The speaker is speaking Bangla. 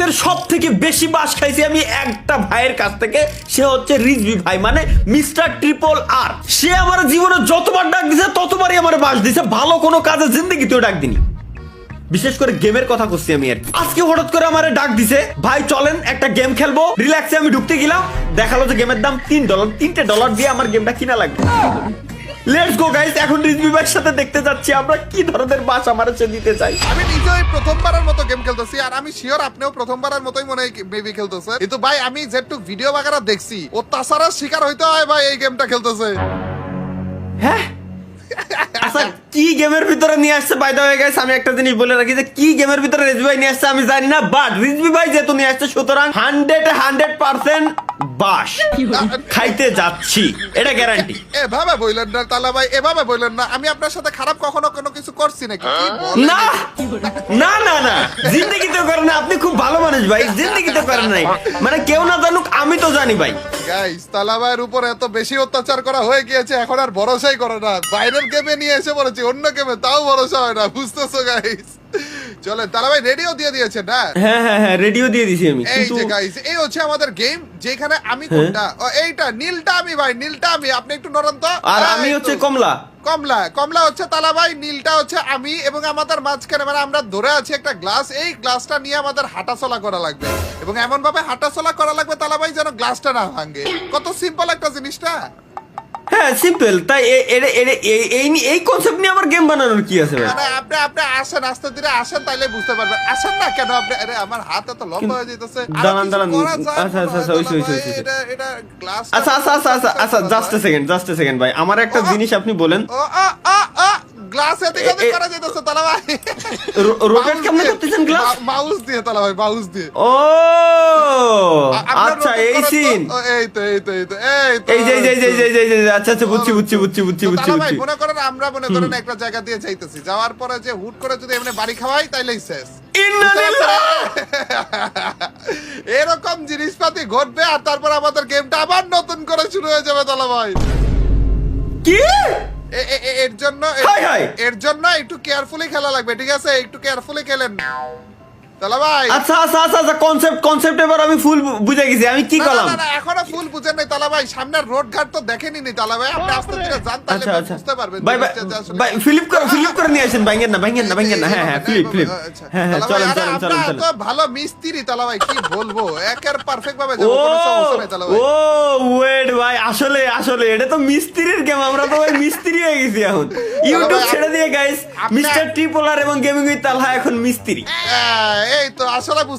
জীবনের সব থেকে বেশি বাস খাইছি আমি একটা ভাইয়ের কাছ থেকে, সে হচ্ছে রিজভি ভাই, মানে মিস্টার ট্রিপল আর। সে আমার জীবনে যতবার ডাক দিছে ততবারই আমার বাস দিছে, ভালো কোনো কাজে জিন্দেগিতেও ডাক দিনি। বিশেষ করে গেমের কথা করছি আমি আর কি। আজকে হঠাৎ করে আমারে ডাক দিছে, ভাই চলেন একটা গেম খেলবো। রিল্যাক্সে আমি ঢুকতে গেলাম, দেখালো যে গেমের দাম $3। $3 দিয়ে আমার গেমটা কিনা লাগবে। লেটস গো গাইস, এখন রিজভি ভাইয়ের সাথে দেখতে যাচ্ছি আমরা কি ধরনের বাস আমারে সে দিতে চাই। আমি নিজেই প্রথমবারের মতো গেম খেলতেছি, আর আমি শিওর আপনিও প্রথমবারের মতোই মনে হয় মেবি খেলতেছে। কিন্তু ভাই আমি যেটুক ভিডিও বাগারা দেখছি, ও তাছাড়া শিকার হইতে হয় ভাই এই গেমটা খেলতেছে। হ্যাঁ আচ্ছা, কি গেমের ভিতরে নিয়ে আসছে বাই দ্য ওয়ে গাইস, আমি একটা জিনিস বলে রাখি যে কি গেমের ভিতরে রিজভি ভাই নিয়ে আসছে আমি জানি না, বাট রিজভি ভাই যেহেতু নিয়ে আসছে সুতরাং 100% বাস খাইতে যাচ্ছি, এটা গ্যারান্টি। এভাবে বললেন না তালা ভাই, এভাবে বললেন না। আমি আপনার সাথে খারাপ কখনো কোনো কিছু করছি নাকি? কি বলেন? না না না না, জিন্দেগিতে করেন না, আপনি খুব ভালো মানুষ ভাই, জিন্দেগিতে করেন নাই, মানে কেউ না জানুক আমি তো জানি ভাই। গাইস তালা ভাইয়ের উপর এত বেশি অত্যাচার করা হয়ে গিয়েছে, এখন আর ভরসাই করে না। বাইরের গেমে নিয়ে এসে পড়েছি, অন্য গেমে তাও ভরসা হয় না, বুঝতেছো গাইস? চলে তালা ভাই রেডিও দিয়ে দিয়েছে না? হ্যাঁ হ্যাঁ হ্যাঁ, রেডিও দিয়ে দিছি আমি। এই যে গাইস, এই হচ্ছে আমাদের গেম, যেখানে আমি কোনটা, ও এইটা নীলটা আমি ভাই, নীলটা আমি, আপনি একটু নরম তো। আর আমি হচ্ছে কমলা। কমলা, কমলা হচ্ছে তালা ভাই, নীলটা হচ্ছে আমি, এবং আমাদের মাঝখানে মানে আমরা ধরে আছি একটা গ্লাস। এই গ্লাসটা নিয়ে আমাদের হাঁটাচলা করা লাগবে, এবং এমন ভাবে হাঁটাচলা করা লাগবে তালা ভাই যেন গ্লাসটা না ভাঙে। কত সিম্পল একটা জিনিসটা। হ্যাঁ সিম্পল, তাই এই কনসেপ্ট নিয়ে আমার গেম বানানোর কি আছে ভাই? মানে আপনি আপনি আসেন, আস্তে ধীরে আসেন, তাইলে বুঝতে পারবেন। আসেন না কেন আপনি? আরে আমার হাত এত লম্বা হয়ে যাইতেছে। দাঁড়ান দাঁড়ান, আচ্ছা আচ্ছা আচ্ছা, ওইসে এটা এটা গ্লাস। আচ্ছা আচ্ছা আচ্ছা আচ্ছা আচ্ছা, জাস্ট এ সেকেন্ড ভাই, আমার একটা জিনিস আপনি বলেন। ও গ্লাস এদিকে ওদিকে করা যাইতেছে তালা ভাই। রোটেট কেমনে করতেছেন গ্লাস? মাউস দিয়ে তালা ভাই, মাউস দিয়ে। ও আচ্ছা, এই সিন, এই তো এই যে আচ্ছা আচ্ছা, বুঝছি তালা ভাই মনে করেন আমরা মনে করেন একটা জায়গা দিয়ে যাইতেছি, যাওয়ার পরে যে হুট করে যদি এমনি বাড়ি খাওয়াই তাইলেই শেষ। এরকম জিনিসপাতি ঘটবে, আর তারপর আমাদের গেমটা আবার নতুন করে শুরু হয়ে যাবে তালা ভাই। কি এর জন্য একটু কেয়ারফুলি খেলা লাগবে, ঠিক আছে? একটু কেয়ারফুলি খেলেন তালা ভাই। আচ্ছা আচ্ছা আচ্ছা আচ্ছা, কনসেপ্ট এবার আমি ফুল বুঝে গেছি, আমি কি করলাম? না এখনো ফুল বুঝেন নাই তালা ভাই, সামনের রোড ঘাট তো দেখেনি নি তালা ভাই, আপনি আস্তে ধীরে যান, তাহলে বুঝতে পারবেন। ভাই ফিলিপ করে নিয়ে আসেন, ভাঙেন না। হ্যাঁ হ্যাঁ, ফিলিপ হ্যাঁ চলেন। তো ভালো মিস্ত্রি তালা ভাই, কি বলবো, একের পারফেক্ট ভাবে যাবো, কোনো সমস্যা নাই তালা ভাই। ও ওয়েট ভাই, আসলে এটা তো মিস্ত্রির গেম, আমরা তো ভাই মিস্ত্রি হয়ে গেছি এখন। ইউটিউব ছেড়ে দিয়ে গাইস, মিস্টার ট্রিপল আর এবং গেমিং উইথ তালহা এখন মিস্ত্রি। এই তো আসলে